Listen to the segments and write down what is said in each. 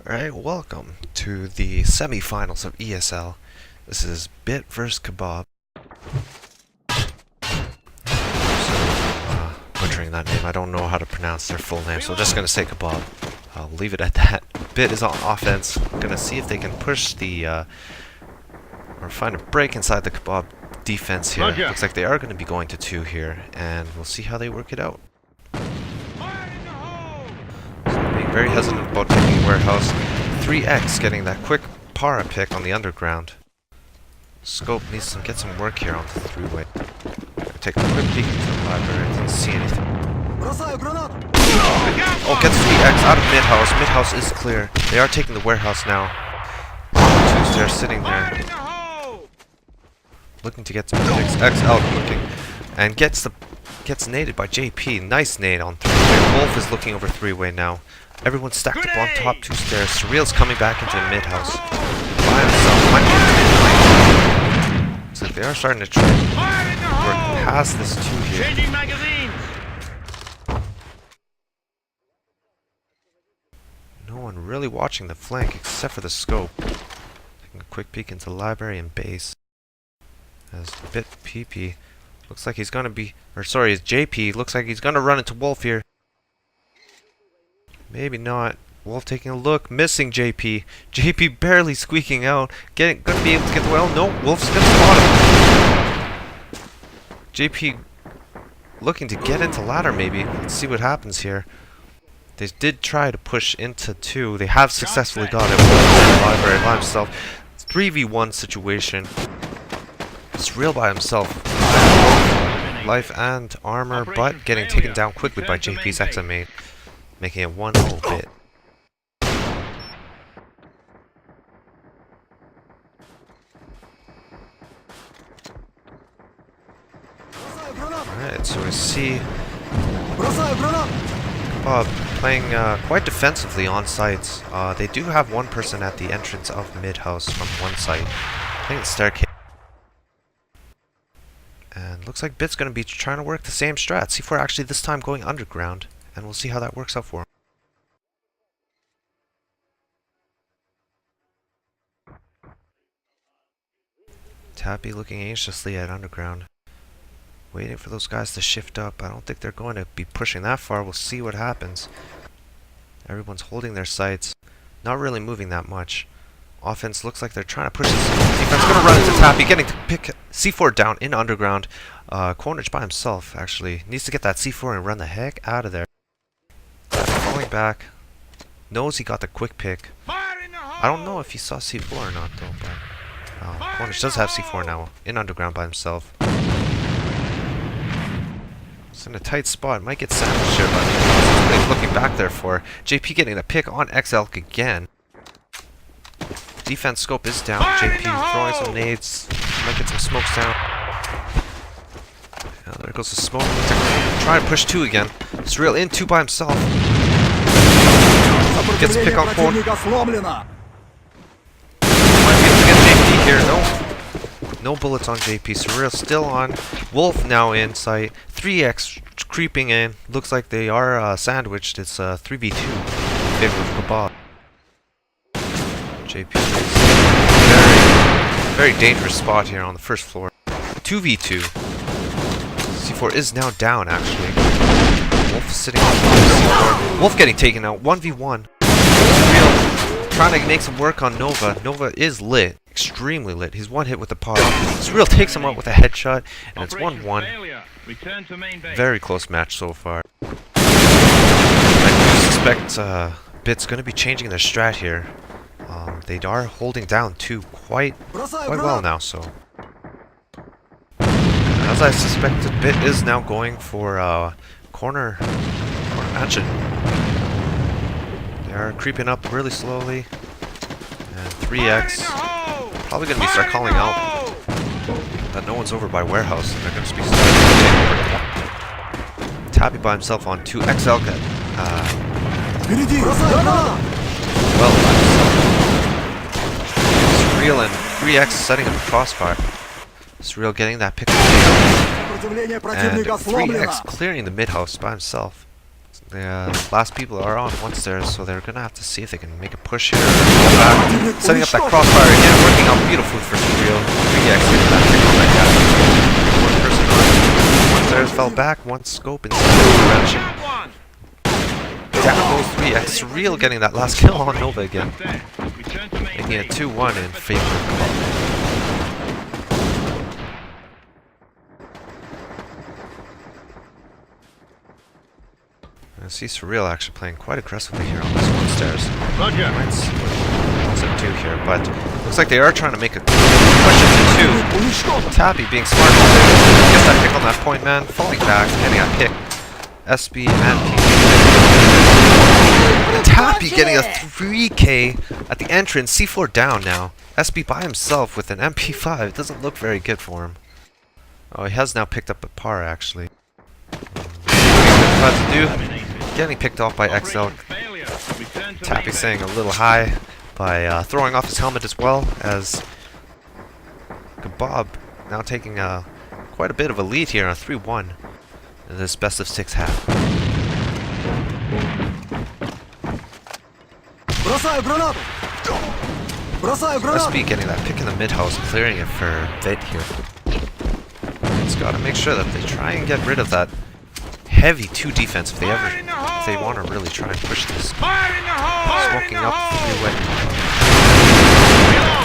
Alright, welcome to the semi-finals of ESL. This is BiT vs Kebab. Butchering that name. I don't know how to pronounce their full name, so I'm just going to say Kebab. I'll leave it at that. BiT is on offense. Going to see if they can push the, or find a break inside the Kebab defense here. Looks like they are going to be going to 2 here, and we'll see how they work it out. Very hesitant about taking warehouse. 3x getting that quick para pick on the underground. Scope needs to get some work here on the 3-way. Take a quick peek into the library. I didn't see anything. Oh, gets 3x out of mid-house. Mid-house is clear. They are taking the warehouse now. They're sitting there. Looking to get some picks. XL looking. And gets naded by JP. Nice nade on 3-way. Wolf is looking over 3-way now. Everyone's stacked up on top 2 stairs. Surreal's coming back into the mid-house. By himself. Might be so they are starting to try to work past this 2 here. Changing magazines. No one really watching the flank except for the scope. Taking a quick peek into the library and base. As BiT PP looks like he's gonna be, or sorry, as JP looks like he's gonna run into Wolf here. Maybe not. Wolf taking a look, missing JP. JP barely squeaking out. Gonna be able to get the well. No, Wolf's gonna spot him. JP looking to get into ladder maybe. Let's see what happens here. They did try to push into 2. They have successfully got it. Library by himself. 3v1 situation. It's real by himself. Life and armor, but getting taken down quickly by JP's XMate. Making it 1-0 BiT. Alright, so we see Kebab playing quite defensively on sites. They do have one person at the entrance of mid-house from one site. I think it's staircase. And looks like BiT's going to be trying to work the same strat. C4 actually this time going underground. And we'll see how that works out for him. Tappy looking anxiously at underground. Waiting for those guys to shift up. I don't think they're going to be pushing that far. We'll see what happens. Everyone's holding their sights. Not really moving that much. Offense looks like they're trying to push this. Defense going to run into Tappy. Getting to pick C4 down in underground. Cornage by himself actually. Needs to get that C4 and run the heck out of there. Falling back. Knows he got the quick pick. I don't know if he saw C4 or not though. But Cornish does have C4 now in underground by himself. It's in a tight spot. Might get sandwiched here, but he's looking back there for JP getting a pick on XL again. Defense scope is down. JP throwing some nades. Might get some smokes down. There goes the smoke. Try to push 2 again. Surreal in 2 by himself. Gets a pick on 4. Here, no bullets on JP. Surreal still on. Wolf now in sight. 3x creeping in. Looks like they are sandwiched. It's 3v2 in favor of Kebab. JP is very dangerous spot here on the first floor. 2v2. C4 is now down actually. Wolf sitting on C4. Wolf getting taken out. 1v1. Surreal trying to make some work on Nova. Nova is lit. Extremely lit. He's 1 hit with the pod. Surreal takes him out with a headshot, and it's 1-1. Very close match so far. I do suspect BiT's going to be changing their strat here. They are holding down 2 quite well now, so. As I suspected, BiT is now going for corner mansion. They are creeping up really slowly. And 3x. Probably going to be start calling out that no one's over by warehouse. And they're going to be starting to take over. Tappy by himself on 2 XL gun. Well by himself. Surreal and 3x setting up a crossfire. Surreal getting that pick. And 3x clearing the mid house by himself. The last people are on one stairs, so they're gonna have to see if they can make a push here. Back. Setting up that crossfire again, working out beautifully for Surreal. 3x getting that pick on that guy. One person on one stairs fell back, one scope in the direction. Down goes 3x. Surreal getting that last kill on Nova again. Making it 2-1 in favor of Kebab. I see Surreal actually playing quite aggressively here on this one stairs. Might see what else to do here, but looks like they are trying to make a push into 2. Tappy being smart. Gets that pick on that point, man. Falling back, getting that pick. SB and PP. Tappy getting a 3k at the entrance. C4 down now. SB by himself with an MP5. It doesn't look very good for him. Oh, he has now picked up a par actually. What to do? Getting picked off by XL. Tappy saying a little high by throwing off his helmet as well, as Kebab now taking quite a bit of a lead here on 3-1 in this best of 6 half. SB getting that pick in the mid house, clearing it for BiT here. It's got to make sure that they try and get rid of that heavy 2 defense if they want to really try and push this. Smoking up the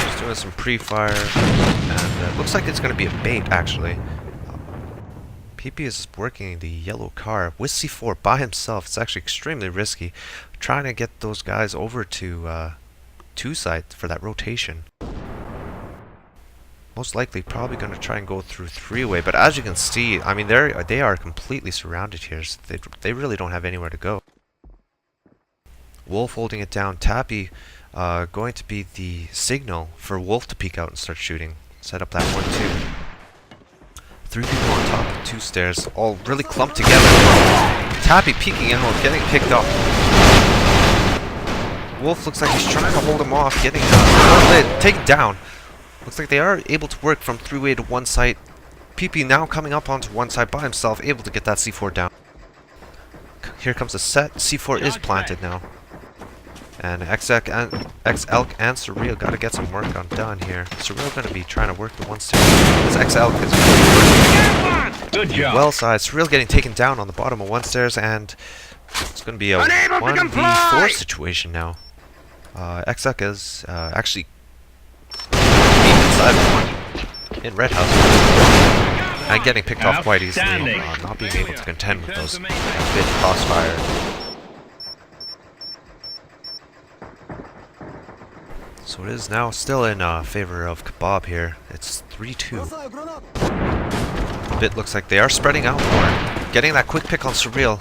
just doing some pre-fire, and it looks like it's going to be a bait actually. PP is working the yellow car with C4 by himself. It's actually extremely risky, trying to get those guys over to 2 side for that rotation. Most likely probably going to try and go through 3-way, but as you can see, I mean they are completely surrounded here, so they really don't have anywhere to go. Wolf holding it down. Tappy going to be the signal for Wolf to peek out and start shooting. Set up that 1-2. 3 people on top of 2 stairs, all really clumped together. Tappy peeking out, getting picked up. Wolf looks like he's trying to hold him off, getting taken down. Looks like they are able to work from 3-way to 1 site. PP now coming up onto 1 side by himself, able to get that C4 down. Here comes a set. C4 is planted now. And XElk and Surreal got to get some work done here. Surreal going to be trying to work the 1 stair. This XElk is really working. Good well side. Surreal getting taken down on the bottom of 1 stairs, and it's going to be a 1v4 situation now. XElk is actually inside in red house and getting picked off quite easily, not being able to contend with those BiT crossfire. So it is now still in favor of Kebab here. It's 3-2. BiT looks like they are spreading out more, getting that quick pick on Surreal.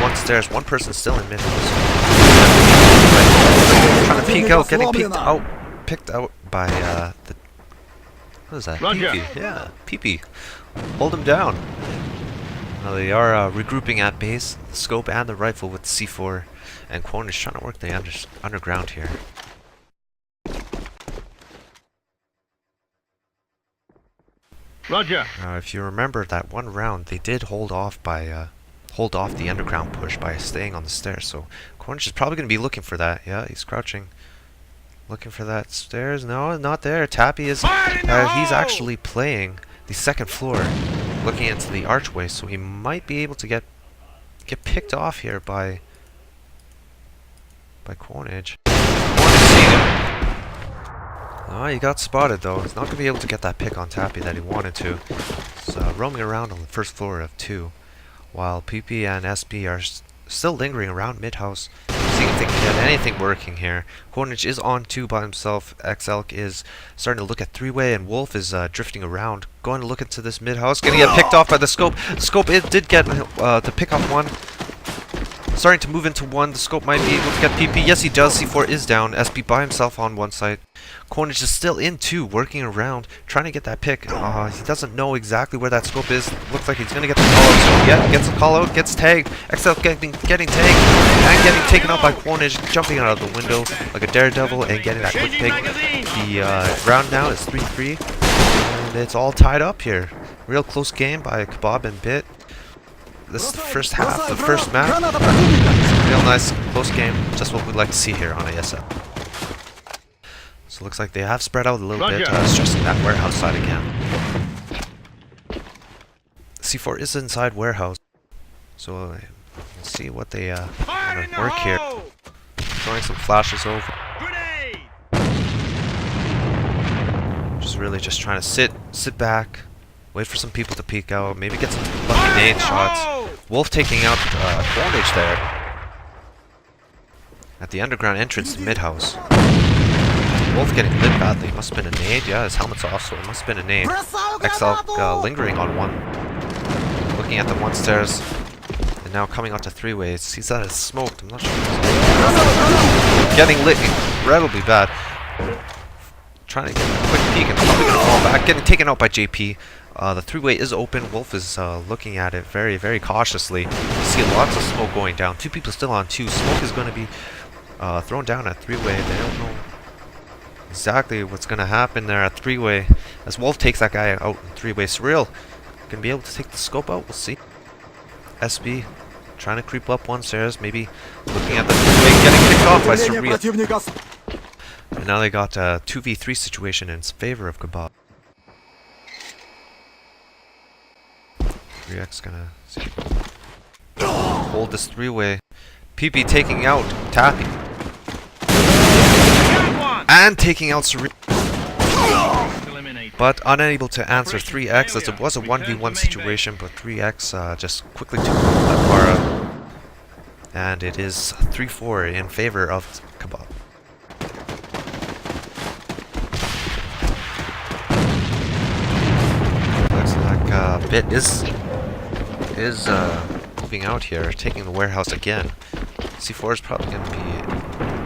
1 stairs, 1 person still in mid house. Trying to peek out, getting picked out by the... What is that? PP. Yeah, PP. Hold him down. Now they are regrouping at base, the scope and the rifle with C4, and Kwon is trying to work the underground here. Roger. If you remember that 1 round, they did hold off the underground push by staying on the stairs. So Kwon is probably going to be looking for that. Yeah, he's crouching. Looking for that stairs. No, not there. Tappy is... he's actually playing the 2nd floor, looking into the archway, so he might be able to get picked off here by Quonage. Oh, he got spotted though. He's not going to be able to get that pick on Tappy that he wanted to. He's roaming around on the 1st floor of 2, while PP and SB are still lingering around mid-house, seeing if they can get anything working here. Quonage is on 2 by himself. XElk is starting to look at 3-way, and Wolf is drifting around, going to look into this mid-house, going to get picked off by the scope. The scope, it did get to pick up 1. Starting to move into 1. The scope might be able to get PP. Yes, he does. C4 is down. SB by himself on 1 side. Quonage is still in 2, working around, trying to get that pick. He doesn't know exactly where that scope is. Looks like he's going to get the call out. So yeah, gets a call out, gets tagged. XElk getting tagged and getting taken out by Quonage, jumping out of the window like a daredevil and getting that quick pick. The round now is 3-3, and it's all tied up here. Real close game by Kebab and BiT. this is the first half, the first match. Real nice, close game. Just what we'd like to see here on ESL. So it looks like they have spread out a little bit, stressing that warehouse side again. C4 is inside warehouse. So let's see what they want to work here. Throwing some flashes over. Really just trying to sit back, wait for some people to peek out, maybe get some lucky nade shots. Wolf taking out Voltage there at the underground entrance to mid-house. Wolf getting lit badly. Must have been a nade. Yeah, his helmet's off, so it must have been a nade. XL lingering on one, looking at the one stairs, and now coming onto three ways. Sees that it's smoked. I'm not sure. Getting lit incredibly bad. Trying to get a quick peek and probably gonna fall back. Getting taken out by JP. The three-way is open. Wolf is looking at it very, very cautiously. You see lots of smoke going down. Two people still on two. Smoke is going to be thrown down at three-way. They don't know exactly what's going to happen there at three-way. As Wolf takes that guy out in three-way. Surreal gonna be able to take the scope out. We'll see. SB trying to creep up one stairs. Maybe looking at the three-way. Getting kicked off by Surreal. And now they got a 2v3 situation in favor of Kebab. 3x gonna hold this three-way. PP taking out Tappy. And taking out Surreal. But unable to answer 3x as it was a 1v1 situation, but 3x just quickly took that Bara. And it is 3-4 in favor of Kebab. BiT is moving out here, taking the warehouse again. C4 is probably going to be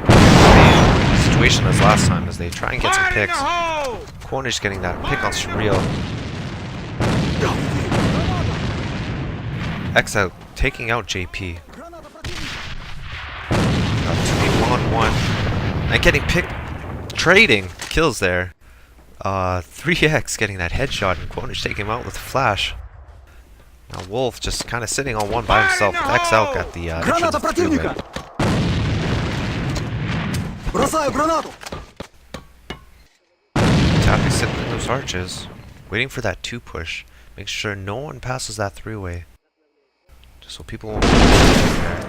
the same situation as last time as they try and get some picks. Quonish getting that pick on Surreal. X out, taking out JP. Got 2v1-1. And getting picked, trading kills there. 3x getting that headshot and Quonish taking him out with a flash. Now Wolf just kind of sitting on one by himself with XL at the entrance of the three-way. Tappy sitting in those arches, waiting for that 2 push. Make sure no one passes that three-way. Just so people won't there.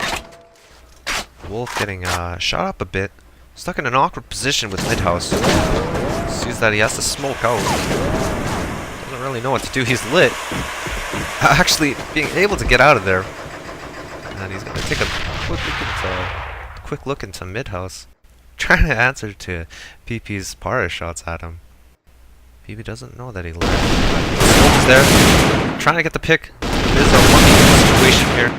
Wolf getting shot up a bit. Stuck in an awkward position with mid-house. Sees that he has to smoke out. Doesn't really know what to do. He's lit. Actually, being able to get out of there. And he's going to take a quick look into mid-house. Trying to answer to PP's Para shots at him. PP doesn't know that he lit. Smoke's there. Trying to get the pick. There's a 1v1 situation here.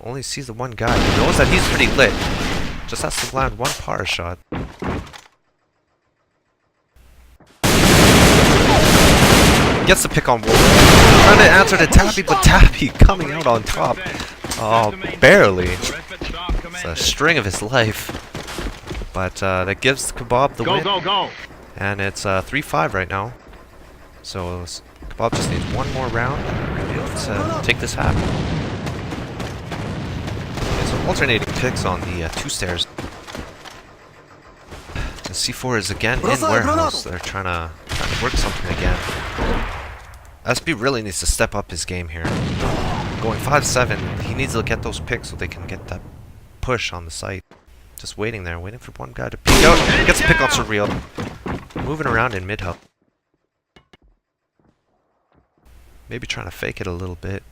Only sees the one guy. He knows that he's pretty lit. Just has to land one Para shot. Gets the pick on Wolf. Trying to answer to Tappy, but Tappy coming out on top. Oh, barely. It's a string of his life. But that gives Kebab the win. Go. And it's 3-5 right now. So Kebab just needs one more round to be able to take this half. So alternating picks on the 2 stairs. The C4 is again in warehouse. They're trying to work something again. SB really needs to step up his game here. Going 5-7, he needs to get those picks so they can get that push on the site. Just waiting there, waiting for one guy to peek out. Gets a pick on Surreal. Moving around in mid-hub. Maybe trying to fake it a little bit.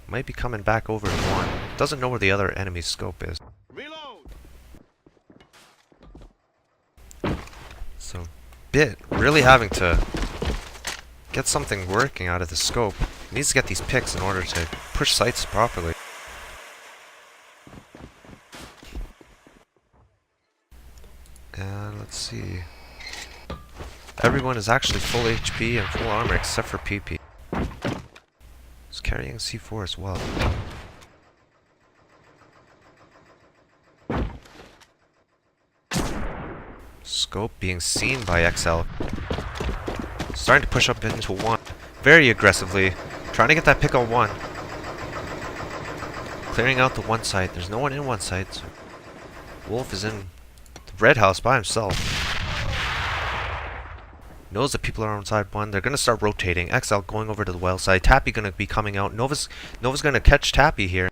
Might be coming back over to one. Doesn't know where the other enemy's scope is. So, BiT really having to get something working out of the scope. He needs to get these picks in order to push sites properly. And let's see. Everyone is actually full HP and full armor except for PP. He's carrying C4 as well. Scope being seen by XL. Starting to push up into one. Very aggressively. Trying to get that pick on one. Clearing out the one site. There's no one in one site. So Wolf is in the red house by himself. Knows that people are on side one. They're going to start rotating. XL going over to the well side. Tappy going to be coming out. Nova's going to catch Tappy here.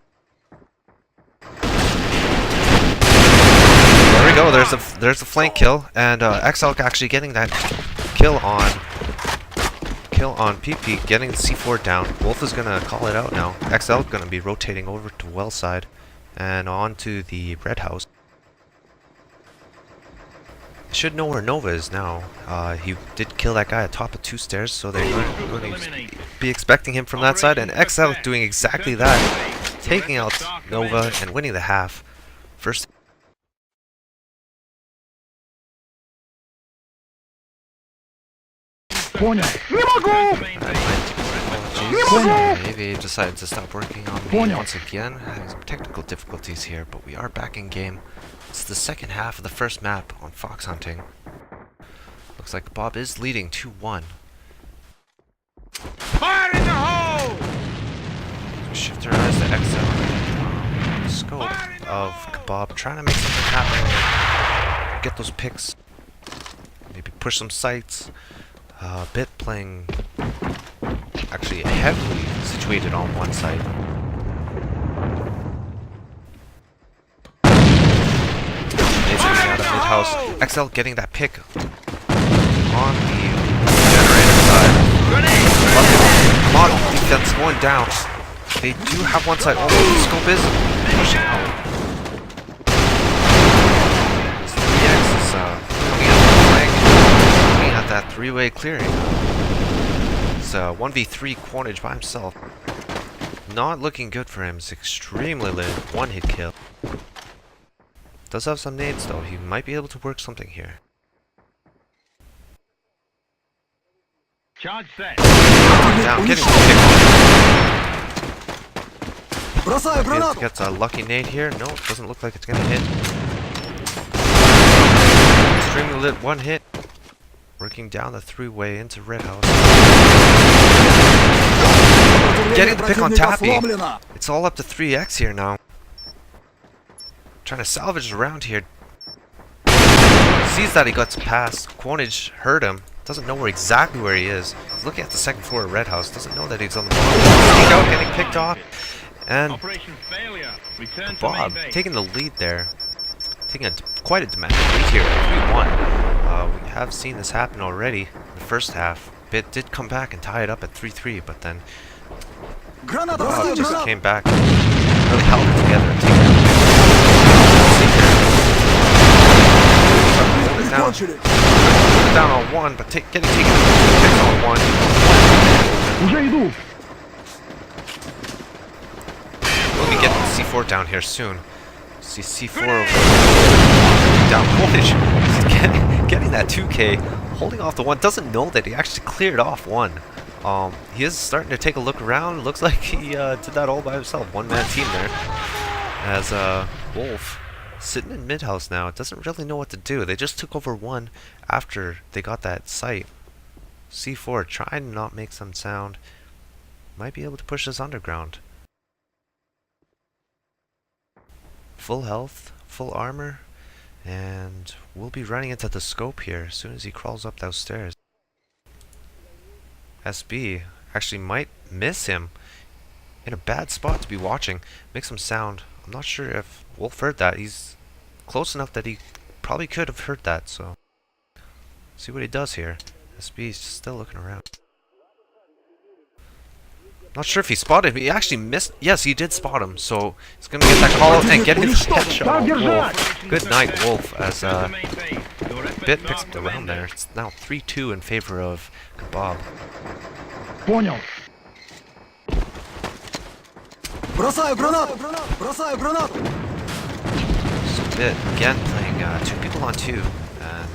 There we go. There's a flank kill, and XL actually getting that kill on PP, getting the C4 down. Wolf is going to call it out now. XL going to be rotating over to well side and on to the red house. Should know where Nova is now. He did kill that guy at top of 2 stairs, so they're going to be expecting him from that side. And XL doing exactly that, taking out Nova and winning the half. First. AVA decided to stop working on me once again. Having some technical difficulties here, but we are back in game. It's the second half of the first map on fox hunting. Looks like Kebab is leading 2-1. Fire in the hole! Shift our eyes to XL. The scope of Kebab, trying to make something happen. Get those picks. Maybe push some sights. BiT playing actually heavily situated on one side. Out of mid-house. XL getting that pick on the generator side. Model defense going down. They do have one side. Oh, the scope is pushing out. This 3X is coming out of the flank, looking at that 3-way clearing. It's 1v3 Quantage by himself. Not looking good for him. It's extremely lit. 1-hit kill. Does have some nades though. He might be able to work something here. Charge set. Down, getting picked. Gets a lucky nade here. No, it doesn't look like it's gonna hit. Extremely lit 1 hit. Working down the 3-way into red house. Getting the pick on Tappy. It's all up to 3x here now. Trying to salvage around here. Sees that he got past. Quantage heard him. Doesn't know exactly where he is. He's looking at the second floor of red house. Doesn't know that he's on the bottom. Sneak out, getting picked off. And Bob taking the lead there. Taking quite a demanding lead here. 3-1. We have seen this happen already in the first half. BiT did come back and tie it up at 3-3, but then Bob just came back and really held it together and taken it. Down on 1, but getting taken on 1. We'll be getting C4 down here soon. See C4 down. Quantage getting that 2K, holding off the 1. Doesn't know that he actually cleared off 1. He is starting to take a look around. Looks like he did that all by himself. 1-man team there. As Wolf sitting in mid-house now, doesn't really know what to do. They just took over 1 after they got that site. C4 trying to not make some sound. Might be able to push this underground. Full health, full armor, and we'll be running into the scope here as soon as he crawls up those stairs. SB actually might miss him. In a bad spot to be watching. Make some sound. I'm not sure if Wolf heard that. He's close enough that he probably could have heard that, so see what he does here. SB's still looking around. Not sure if he spotted him. He actually missed. Yes, he did spot him, so he's gonna get that call out and get his headshot on Wolf. Good night, Wolf, as BiT picks up the round there. It's now 3-2 in favor of Kebab. Понял. So BiT again playing 2 people on 2, and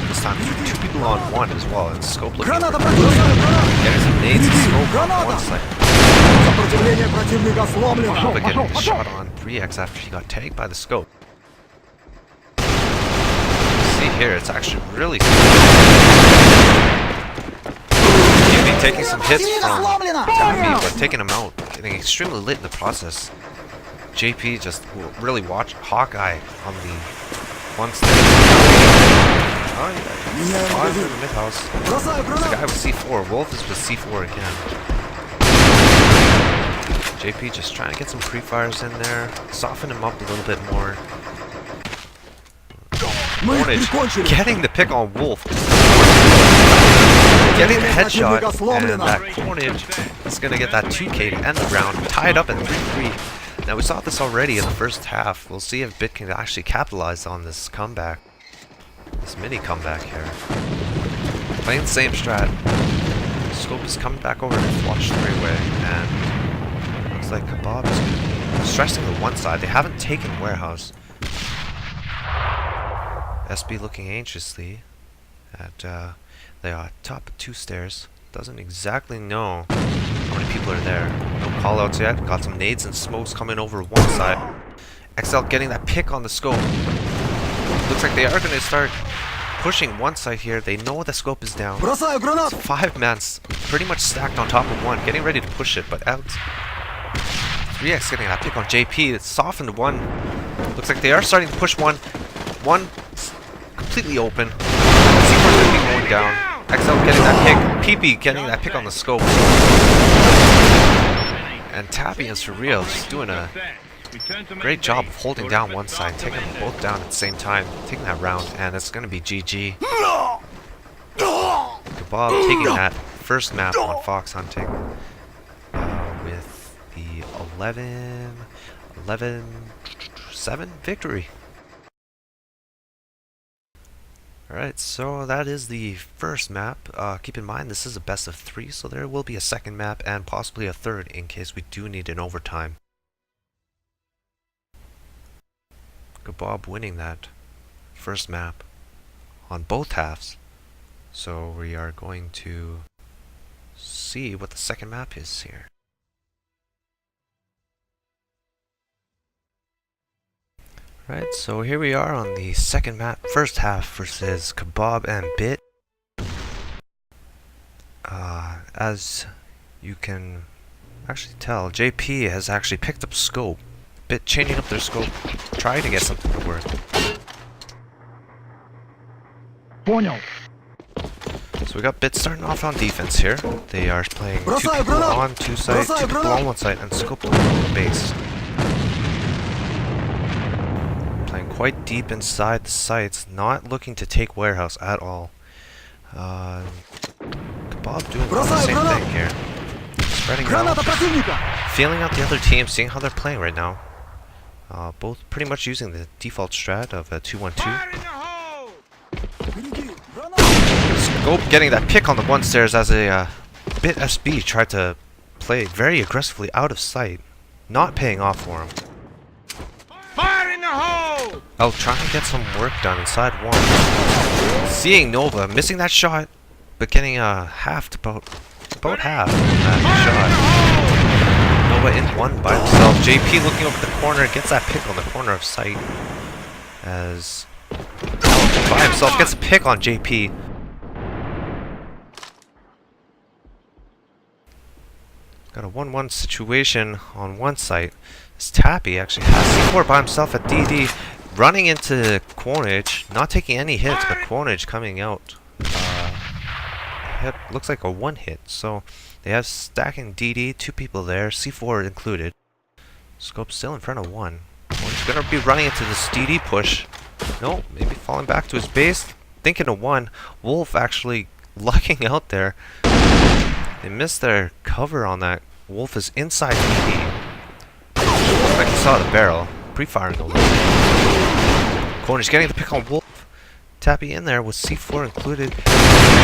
this time 2 people on 1 as well. And scope looking for getting some nades and scope on 1 side. Nova getting the shot on 3x after he got tagged by the scope. See here, it's actually really taking some hits from Tappy, but taking him out, getting extremely lit in the process. JP just really watch Hawkeye on the one step. Oh, yeah. In the mid-house. There's a guy with C4. Wolf is with C4 again. JP just trying to get some pre-fires in there. Soften him up a little bit more. Cornage getting the pick on Wolf. Getting the headshot, and that Cornage is going to get that 2K to end the round, tied up at 3-3. Now we saw this already in the first half. We'll see if BiT can actually capitalize on this comeback. This mini comeback here. Playing the same strat. Scope is coming back over to flush three-way, and looks like Kebab is going to be stressing the one side. They haven't taken Warehouse. SB looking anxiously at the top of 2 stairs. Doesn't exactly know how many people are there. No callouts yet. Got some nades and smokes coming over one side. XL getting that pick on the scope. Looks like they are going to start pushing one side here. They know the scope is down. It's 5 men pretty much stacked on top of one, getting ready to push it, but out. 3X getting that pick on JP. It's softened one. Looks like they are starting to push one. One completely open. C4 going to be going down. XL getting that pick. PP getting that pick on the scope. And Tappy and Surreal just doing a great job of holding down one side, taking them both down at the same time, taking that round, and it's going to be GG. Kebab taking that first map on Fox Hunting with the 11-7 victory. Alright, so that is the first map. Keep in mind this is a best of 3, so there will be a second map and possibly a third in case we do need an overtime. Kebab winning that first map on both halves. So we are going to see what the second map is here. Right, so here we are on the second map, first half versus Kebab and BiT. As you can actually tell, JP has actually picked up scope. BiT changing up their scope, trying to get something to work. Понял. So we got BiT starting off on defense here. They are playing 2 people on 2 sites, 2 people on 1 site, and scope on the base. Playing quite deep inside the sites, not looking to take Warehouse at all. Kebab doing the same thing here. Spreading out, feeling out the other team, seeing how they're playing right now. Both pretty much using the default strat of a 2-1-2. Scope getting that pick on the 1 stairs as a BiT SB tried to play very aggressively out of sight. Not paying off for him. Fire in the hole! Elk trying to get some work done inside 1. Seeing Nova, missing that shot, but getting halved about half on that shot. Nova in 1 by himself. JP looking over the corner, gets that pick on the corner of sight. As Elk by himself gets a pick on JP. Got a 1-1 situation on 1 site. This Tappy actually has C4 by himself at DD, running into Cornage, not taking any hits, but Cornage coming out. Looks like a 1 hit, so they have stacking DD, 2 people there, C4 included. Scope still in front of 1. Cornage gonna be running into this DD push. No, maybe falling back to his base, thinking of 1. Wolf actually lucking out there. They missed their cover on that. Wolf is inside DD. Looks like he saw the barrel. Pre-firing a little. Cornage getting the pick on Wolf. Tappy in there with C4 included.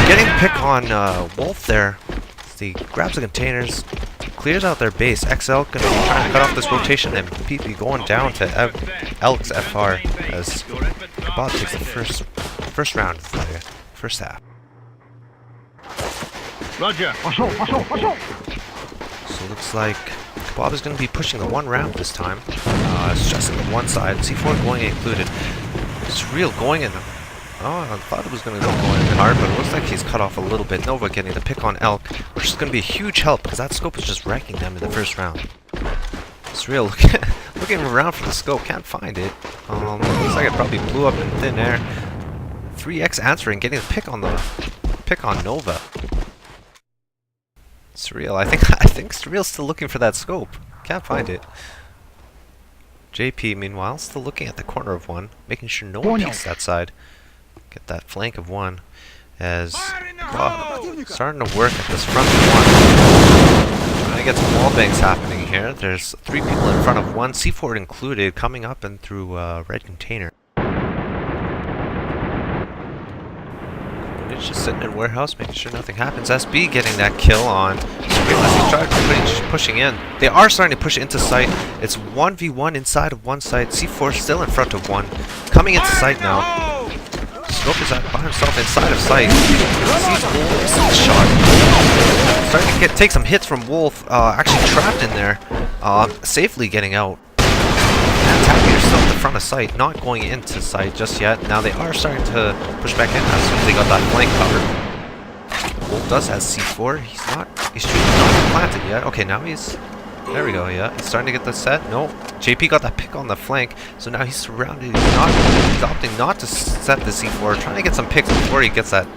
Getting the pick on Wolf there. He grabs the containers, clears out their base. XL gonna be trying to cut off this rotation, and PP going down to Elk's FR as Kebab takes the first round of the first half. Roger. So it looks like Kebab is going to be pushing the 1 ramp this time. Stressing the 1 side. C4 going included. Surreal going in. Oh, I thought it was going to go going hard, but it looks like he's cut off a little bit. Nova getting the pick on Elk, which is going to be a huge help because that scope is just wrecking them in the first round. Surreal looking looking around for the scope, can't find it. Looks like it probably blew up in thin air. 3X answering, getting a pick on Nova. Surreal. I think Surreal's still looking for that scope. Can't find it. JP, meanwhile, still looking at the corner of one, making sure no one peeks that side. Get that flank of one. As starting to work at this front of one. Trying to get some wall bangs happening here. There's 3 people in front of one, C4 included, coming up and through red container. It's just sitting in warehouse, making sure nothing happens. SB getting that kill on Surreal as he tried pushing in. They are starting to push into site. It's 1v1 inside of one site. C4 still in front of one. Coming into site now. Scope is by himself inside of sight. Sees Wolf shot. Starting to take some hits from Wolf. Actually trapped in there. Safely getting out. And Tappy are still at the front of sight, not going into sight just yet. Now they are starting to push back in as soon as they got that flank covered. Wolf does have C4. He's not planted yet. Okay, now he's... There we go, yeah. He's starting to get the set. No. JP got that pick on the flank, so now he's surrounded. He's opting not to set the C4, trying to get some picks before he gets that.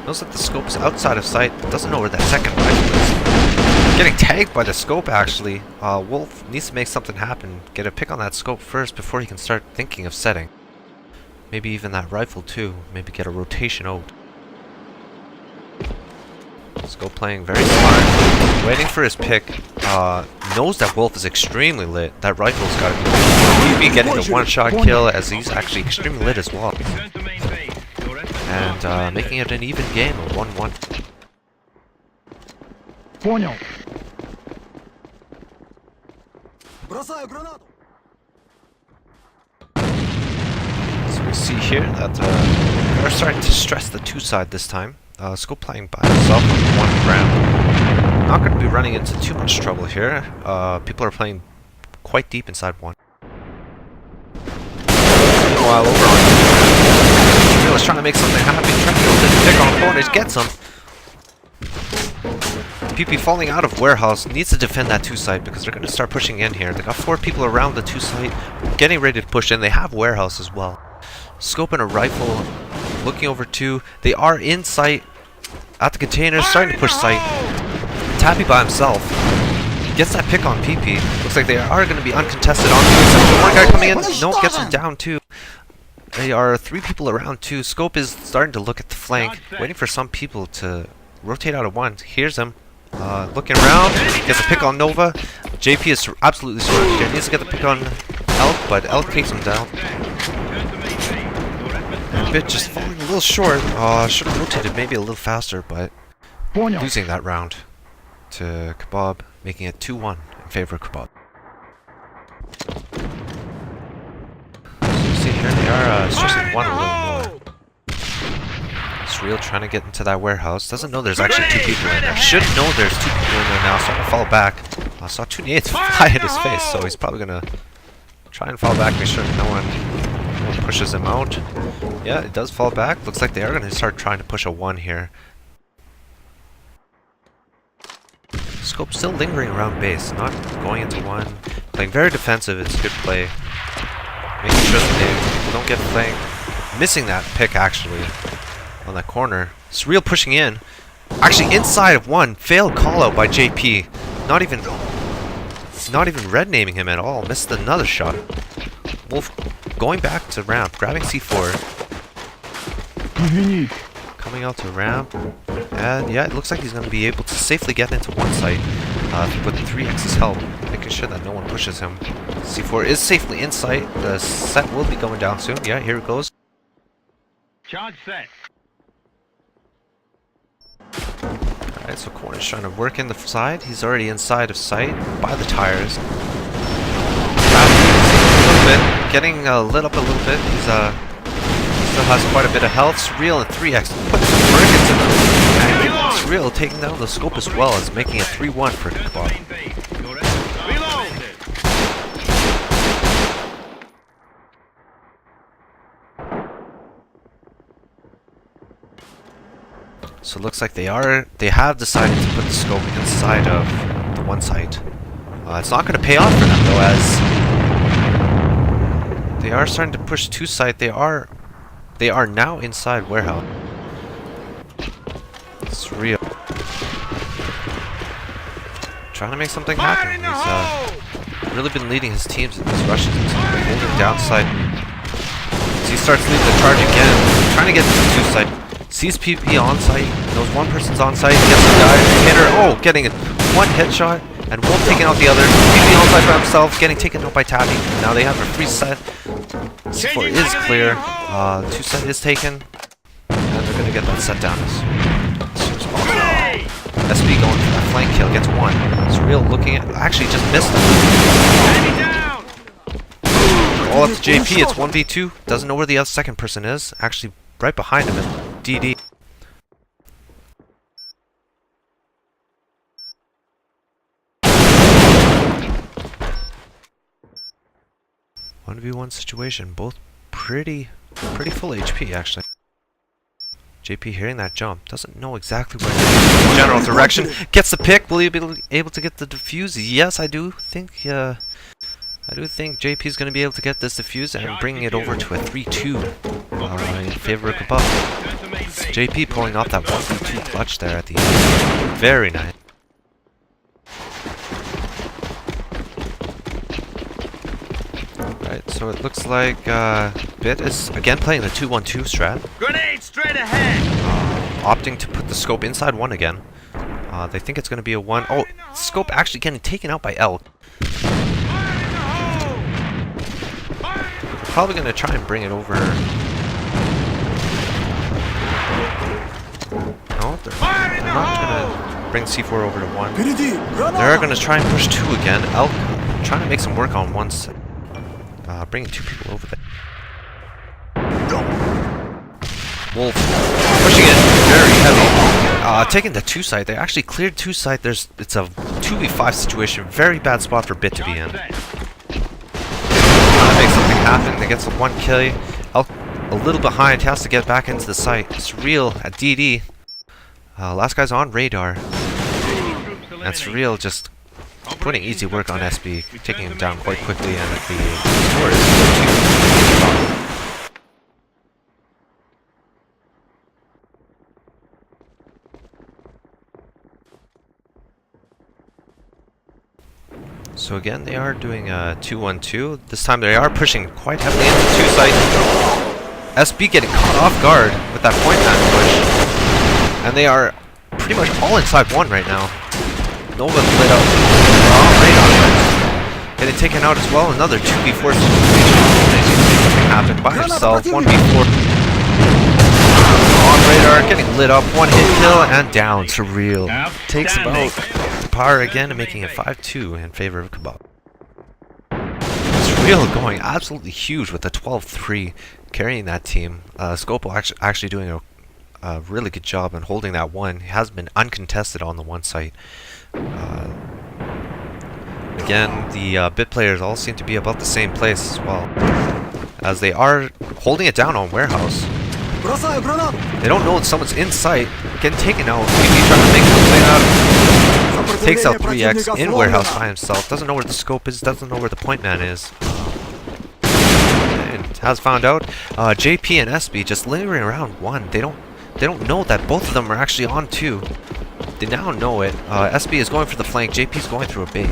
Knows that the scope is outside of sight, but doesn't know where that second rifle is. Getting tagged by the scope, actually. Wolf needs to make something happen. Get a pick on that scope first before he can start thinking of setting. Maybe even that rifle, too. Maybe get a rotation out. Scope playing very smart, waiting for his pick. Knows that Wolf is extremely lit. That rifle's got to be getting the one-shot kill, as he's actually extremely lit as well. And making it an even game of 1-1. Понял. So we see here that they're starting to stress the 2 side this time. Scope playing by himself on 1 round. Not going to be running into too much trouble here. People are playing quite deep inside 1. Meanwhile, over on Surreal is trying to make something happen, trying to get a pick on corners, gets him. PP falling out of warehouse, needs to defend that 2 site because they're going to start pushing in here. They got 4 people around the 2 site, getting ready to push in. They have warehouse as well. Scope and a rifle. Looking over 2. They are in sight at the containers, starting to push sight. Tappy by himself. Gets that pick on PP. Looks like they are going to be uncontested on the one guy coming in. No, gets him down too. They are 3 people around 2. Scope is starting to look at the flank, waiting for some people to rotate out of 1. Hears him. Looking around. Gets a pick on Nova. JP is absolutely sorted here. Needs to get the pick on Elk, but Elk takes him down. BiT just falling a little short. Should have rotated maybe a little faster, but losing that round to Kebab, making it 2-1 in favor of Kebab. So you see here they are stressing 1 a little more. Surreal trying to get into that warehouse. Doesn't know there's actually 2 people in there. Should know there's 2 people in there now. Starting to fall back. Saw 2 nades fly at his face, so he's probably gonna try and fall back, make sure no one pushes him out. Yeah, it does fall back. Looks like they are going to start trying to push a 1 here. Scope still lingering around base, not going into 1. Playing very defensive, it's good play. Making sure that they don't get flanked. Missing that pick, actually, on that corner. Surreal pushing in. Actually, inside of 1. Failed call out by JP. Not even red naming him at all. Missed another shot. Wolf going back to ramp, grabbing C4. Coming out to ramp. And yeah, it looks like he's going to be able to safely get into 1 site with 3X's help, making sure that no one pushes him. C4 is safely in sight. The set will be going down soon. Yeah, here it goes. Charge set. Alright, so Corner's trying to work in the side. He's already inside of sight by the tires. Getting lit up a little bit. He's still has quite a bit of health. Surreal and 3X putting some work into them. And Surreal taking down the scope as well as making it 3-1 for Kebab. So it looks like they have decided to put the scope inside of the 1 site. It's not going to pay off for them though, as they are starting to push two site. They are now inside warehouse. It's real. Trying to make something happen. He's really been leading his teams in these rushes. Holding downside. As he starts leading the charge again, trying to get to the two side. Sees PP on site. Knows one person's on site. Gets the guy. Hitter. Oh, getting one headshot. And Wolf taking out the other. PP on site by himself. Getting taken out by Tabby. Now they have a free set. C4 is clear. Two set is taken. And they're going to get that set down as soon as possible. SB going for that flank kill. Gets one. It's real looking at. Actually, just missed him. All up to JP. It's 1v2. Doesn't know where the other second person is. Actually, right behind him at DD. One v one situation, both pretty full HP actually. JP hearing that jump, doesn't know exactly where to go. General direction, gets the pick. Will he be able to get the defuse? Yes, I do think JP is going to be able to get this defuse and bringing it over to a 3-2 in favor of Kebab. JP pulling off that 1v2 clutch there at the end. Very nice. Right, so it looks like BiT is again playing the 2-1-2 strat. Grenade straight ahead. Opting to put the scope inside one again. They think it's going to be a one. Oh, scope actually getting taken out by Elk. Probably going to try and bring it over. No, they're not going to bring C4 over to one. They're going to try and push two again. Elk trying to make some work on one side. Bringing two people over there. Wolf pushing it very heavy. Taking the two site. They actually cleared two site. It's a 2v5 situation. Very bad spot for BiT to be in. Trying to make something happen. They get some one kill. Elk a little behind. Has to get back into the site. It's real at DD. Last guy's on radar. That's real. Just putting easy work on SB, taking him down quite quickly, and the score is 4-2. So again, they are doing a 2-1-2. This time they are pushing quite heavily into two sites. SB getting caught off guard with that point man push. And they are pretty much all inside one right now. No one lit up. Radar getting taken out as well. Another 2v4 situation. Something happened by himself. 1v4 on radar, getting lit up. One hit kill and down. Surreal takes about power again and making it 5-2 in favor of Kebab. Surreal going absolutely huge with the 12-3 carrying that team. Scopo actually doing a really good job in holding that one. He has been uncontested on the one site. Again, the BiT players all seem to be about the same place as well, as they are holding it down on warehouse. They don't know that someone's in sight, getting taken out. Maybe trying to make something out. Takes out 3x in warehouse by himself. Doesn't know where the scope is. Doesn't know where the point man is. And has found out. JP and SB just lingering around one. They don't know that both of them are actually on two. They now know it. SB is going for the flank. JP is going through a bait.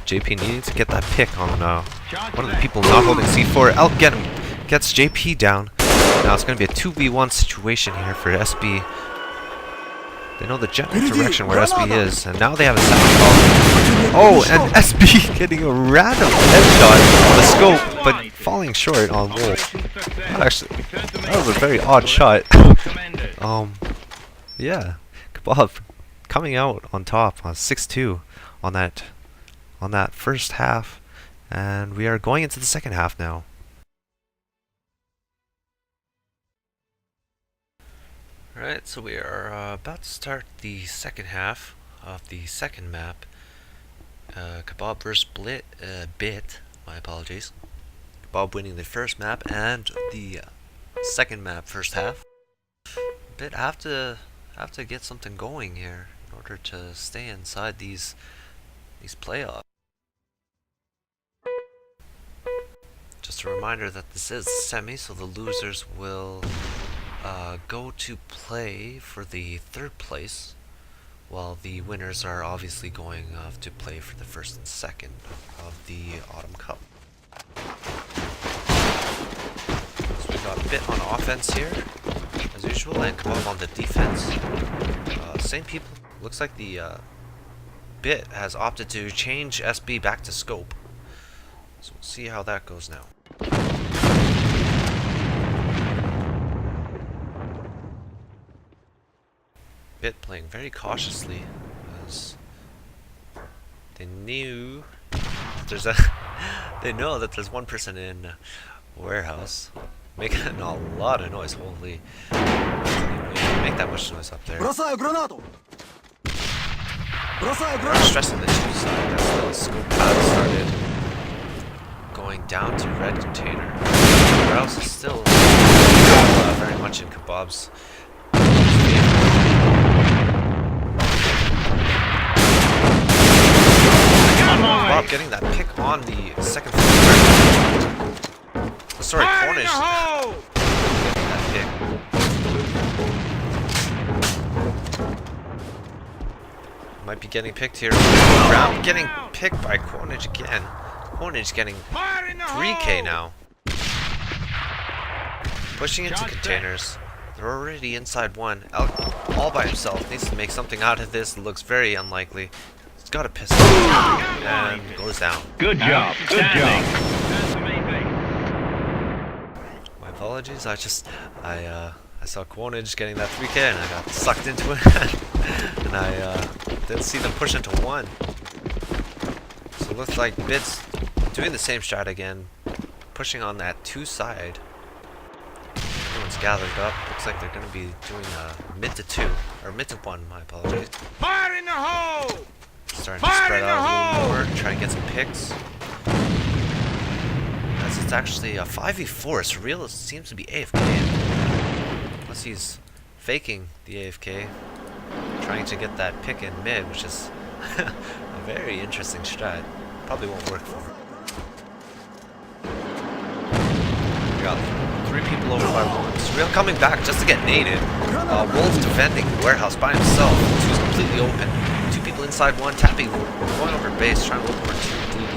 JP needing to get that pick on one of the people not holding C4. Elk gets JP down. Now it's going to be a 2v1 situation here for SB. They know the general direction where SB is, and now they have a second call. Oh, and SB getting a random headshot on the scope, but falling short on Wolf. That was a very odd shot. Yeah, Kebab coming out on top on 6-2 on that first half, and we are going into the second half now. Alright, so we are about to start the second half of the second map. Kebab versus BiT, my apologies. Kebab winning the first map and the second map first half. BiT have to get something going here in order to stay inside these these playoffs. Just a reminder that this is semi, so the losers will go to play for the 3rd place, while the winners are obviously going to play for the 1st and 2nd of the Autumn Cup. So we got BiT on offense here, as usual, and Kebab on the defense. Same people. Looks like the BiT has opted to change SB back to scope. So we'll see how that goes now. BiT playing very cautiously, as they knew there's they know that there's one person in warehouse making a lot of noise. Holy, make that much noise up there. I'm stressing the 2 side as the scope pad started going down to red container. Warehouse is still very much in Kebab's favor. Bob getting that pick on the 2nd floor. Sorry, Cornish getting that pick. Might be getting picked here. Round getting picked by Cornish again. Cornish getting 3K now. Pushing into containers. They're already inside 1. All by himself. Needs to make something out of this. Looks very unlikely. He's got a pistol. And goes down. Good job. Good job. My apologies. I saw Quonage getting that 3K and I got sucked into it. And I didn't see them push into 1. So it looks like BiT's doing the same strat again. Pushing on that 2 side. Everyone's gathered up. Looks like they're going to be doing mid to 2. Or mid to 1, my apologies. Fire in the hole! Starting to spread out a little more, try and get some picks. As it's actually a 5v4, Surreal seems to be AFK. Unless he's faking the AFK, trying to get that pick in mid, which is a very interesting strat. Probably won't work for him. We got 3 people over by 1. Surreal coming back just to get naded. Wolf defending warehouse by himself. 2's completely open. 2 people inside 1, tapping, going over base, trying to look for 2 DD.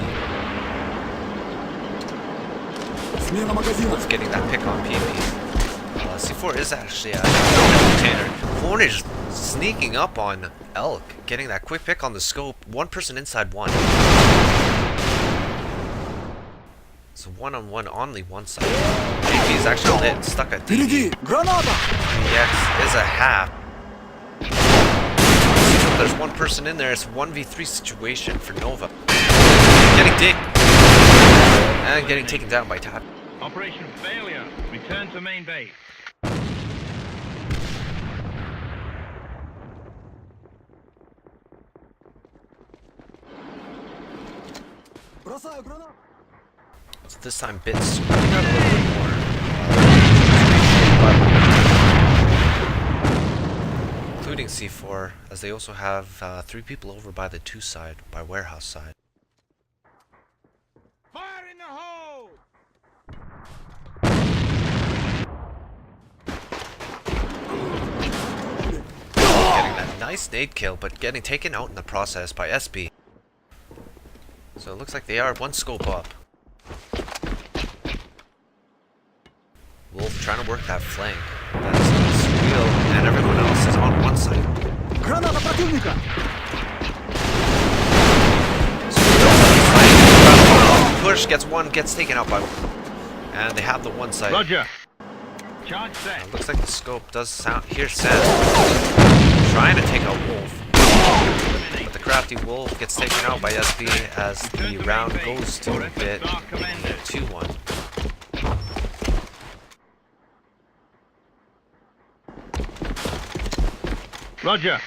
Wolf getting that pick on PP. C4 is actually a container. Cornish sneaking up on Elk, getting that quick pick on the scope. 1 person inside 1. So 1-on-1 only 1 side. PP is actually lit, stuck at DD. EX is a half. There's 1 person in there. It's 1v3 situation for Nova. Getting digged. And getting taken down by Tap. Operation failure. Return to main base. So this time BiT's got a little bit more. Including C4, as they also have 3 people over by the 2 side, by warehouse side. Fire in the hole! Getting that nice nade kill, but getting taken out in the process by SB. So it looks like they are 1 scope up. Wolf trying to work that flank. That's Surreal, and everyone else is on 1 side. Push, gets 1, gets taken out by 1. And they have the 1 side. Roger. Charge set. Looks like the scope does sound. Here says trying to take out Wolf. But the crafty Wolf gets taken out by SB as the round goes to BiT, making it 2-1. Roger.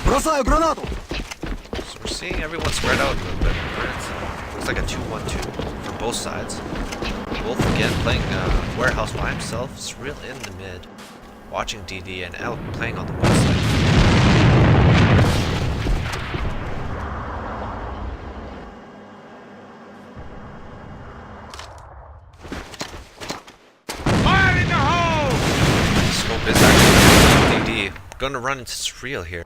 So we're seeing everyone spread out a little bit. Looks like a 2-1-2 for both sides. Wolf again playing warehouse by himself. Surreal in the mid, watching DD, and Elk playing on the 1 side. Gonna run into Surreal here.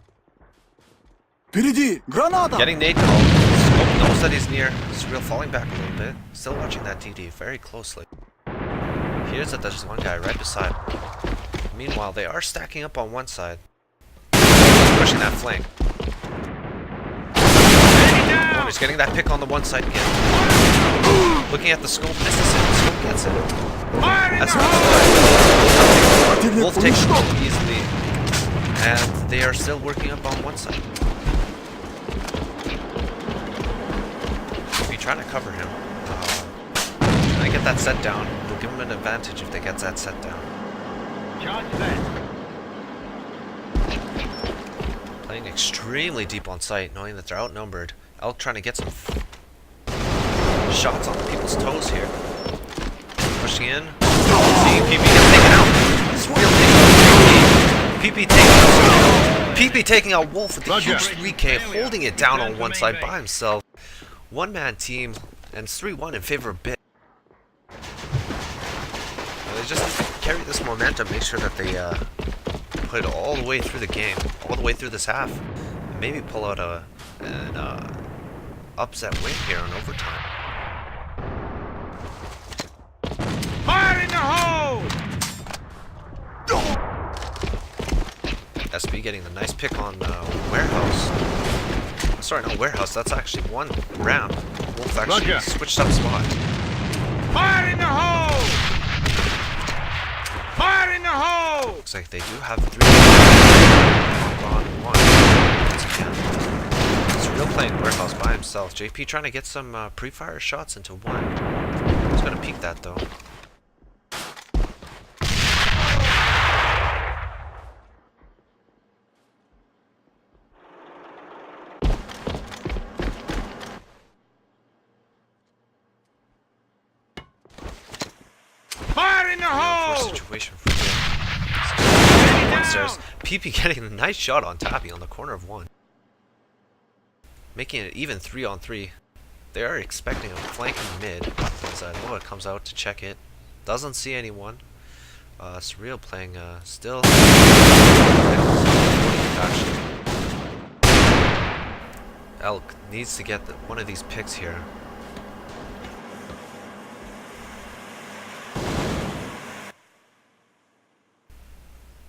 Впереди! Граната! Getting nade call. Scope knows that he's near. Surreal falling back a little bit. Still watching that DD very closely. Here's that there's one guy right beside him. Meanwhile, they are stacking up on one side. Pushing that flank. Oh, he's getting that pick on the one side again. Looking at the scope, misses it. The scope gets it. That's Wolf takes it easily. And they are still working up on one side. Be trying to cover him. Trying to get that set down. Will give him an advantage if they get that set down. Charge set. Playing extremely deep on site, knowing that they're outnumbered. Elk trying to get some shots on people's toes here. Pushing in. Seeing PP get taken out. Surreal taking out PP. PP taking out. PP taking out Wolf with the huge 3K, holding it down on one side by himself. One-man team, and it's 3-1 in favor of BiT. They just carry this momentum, make sure that they put it all the way through the game, all the way through this half, and maybe pull out an upset win here in overtime. Fire in the hole! SB getting the nice pick on Warehouse. Sorry, not Warehouse, that's actually one round. Wolf actually switched up spot. Fire in the hole! Fire in the hole! Looks like they do have 3 on 1. Once again. Surreal playing Warehouse by himself. JP trying to get some pre-fire shots into 1. He's gonna peek that though. Fire in the hole! Situation for downstairs. PP getting a nice shot on Tappy on the corner of 1. Making it even 3 on 3. They are expecting a flank in the mid. As Noah comes out to check it. Doesn't see anyone. Surreal playing still. Actually. Elk needs to get one of these picks here.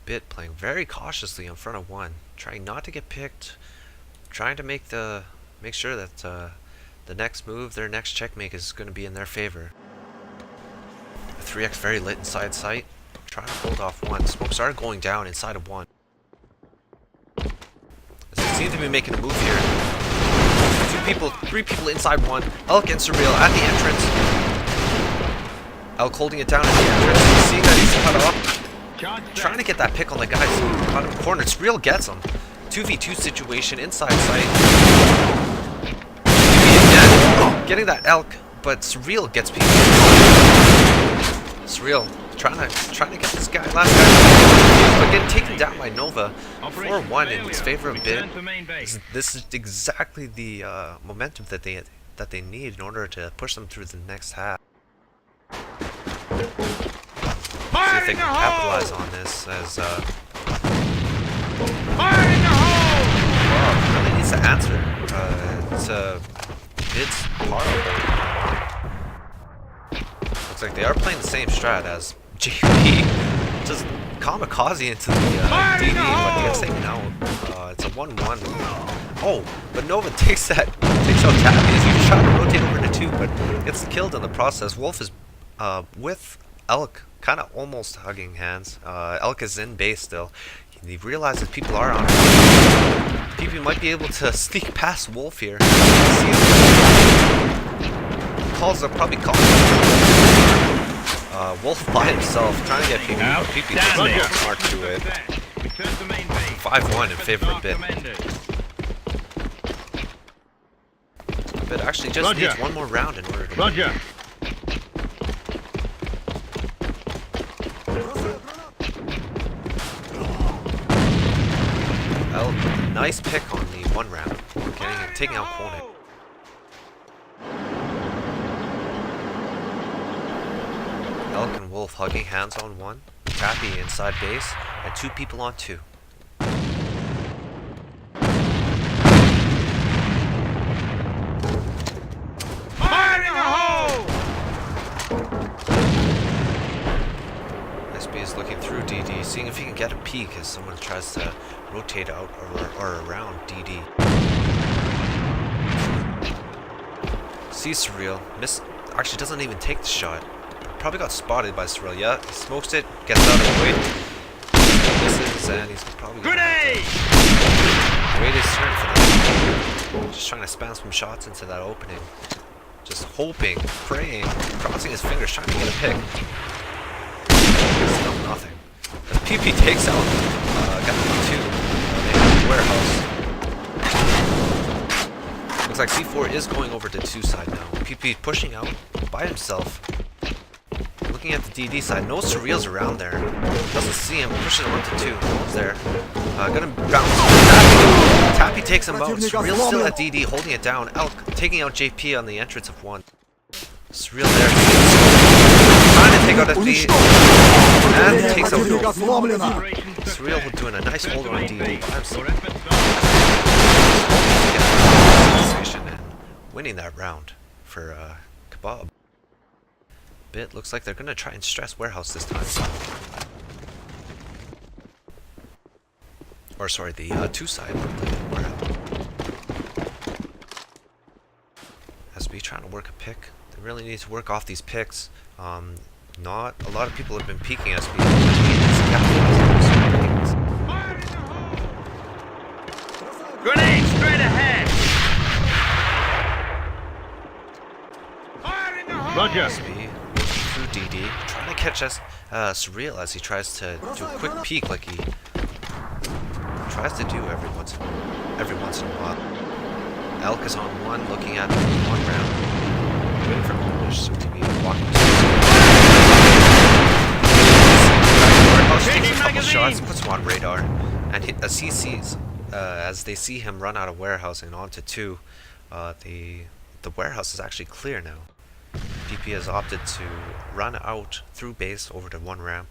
BiT playing very cautiously in front of 1, trying not to get picked, trying to make sure that the next move, their next checkmate is going to be in their favor. 3x very lit inside sight, trying to hold off 1. Smokes are going down inside of 1. They seem to be making a move here. 3 people inside 1. Elk and Surreal at the entrance. Elk holding it down at the entrance. You see that he's cut off. Trying to get that pick on the guys out of the corner. Surreal gets him. 2v2 situation inside sight. Again, getting that Elk, but Surreal gets people. Surreal trying to get this guy, last guy, but getting taken down by Nova. 4-1 in his favor of BiT. This is exactly the momentum that they need in order to push them through the next half. See if they can capitalize on this as really needs to answer to BiT's horrible. Looks like they are playing the same strat as JP. Just kamikaze into the DD, but they are saying no. It's a 1-1. Oh, but Nova takes out Tappy as he's trying to rotate over to 2, but gets killed in the process. Wolf is with Elk, kind of almost hugging hands. Elk is in base still. He realizes people are on him. PP might be able to sneak past Wolf here. See him. Calls are probably calling. Wolf by himself, trying to get PP. PP doesn't smart to it. 5-1 in favor of BiT. BiT actually just needs one more round in order to win. Nice pick on the 1 round, taking out Koenig. Elk and Wolf hugging hands on 1, Tappy inside base, and 2 people on 2. He's seeing if he can get a peek as someone tries to rotate out or around DD. Sees Surreal. Actually doesn't even take the shot. Probably got spotted by Surreal. Yeah, he smokes it, gets out of the way. Misses, and he's probably gonna wait his turn for that. Just trying to spam some shots into that opening. Just hoping, praying, crossing his fingers, trying to get a pick. Still nothing. The PP takes out, got the 2. They have the warehouse. Looks like C4 is going over to 2 side now. PP pushing out by himself. Looking at the DD side, no Surreals around there. Doesn't see him, pushing him up to 2. No one's there. Gonna bounce. Tappy takes him out. Surreal still at DD, holding it down. Elk taking out JP on the entrance of 1. Surreal there. Trying to take out FB. And takes out Nova. Surreal doing a nice hold on DD by himself. And winning that round for Kebab. BiT looks like they're gonna try and stress warehouse this time. Or sorry, the 2 side of the warehouse. SB trying to work a pick. They really need to work off these picks. Not a lot of people have been peeking SB. Grenade straight ahead! Fire in the hole! Roger! SB through DD, trying to catch us Surreal as he tries to do a quick peek like he tries to do every once in a while. Elk is on 1, looking at 1 round. Waiting for Polish, so to be walking takes a couple shots, puts him on radar, and as he sees, as they see him run out of warehouse and onto 2, the warehouse is actually clear now. PP has opted to run out through base over to 1 ramp.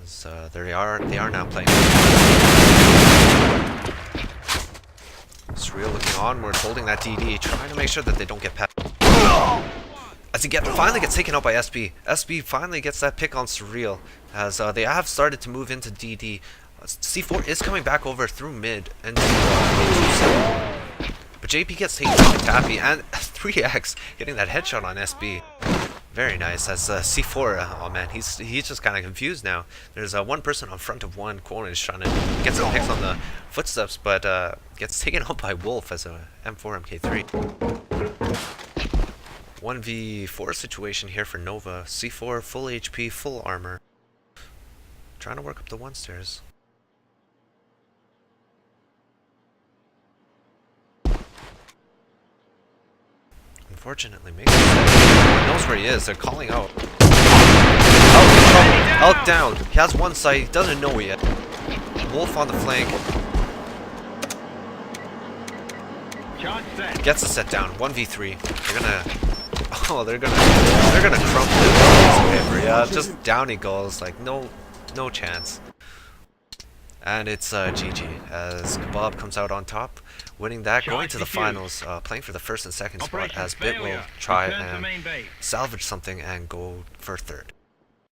As they are now playing. Surreal looking onwards, holding that DD, trying to make sure that they don't get past. As he finally gets taken out by SB. SB finally gets that pick on Surreal, as they have started to move into DD. C4 is coming back over through mid and but JP gets taken out by Tappy and 3x getting that headshot on SB. Very nice. As C4, oh man, he's just kind of confused now. There's 1 person on front of 1. Corner is trying to get some picks on the footsteps, but gets taken out by Wolf as a M4 MK3. 1v4 situation here for Nova. C4 full HP, full armor. Trying to work up the 1 stairs. Unfortunately, maybe no one knows where he is. They're calling out. Elk down. He has 1 sight. He doesn't know it yet. Wolf on the flank. Gets a set down. 1v3. They're gonna crumple it. Yeah, just down he goes. Like no chance. And it's GG as Kebab comes out on top, winning that, going to the finals, playing for the 1st and 2nd spot as BiT will try and salvage something and go for 3rd.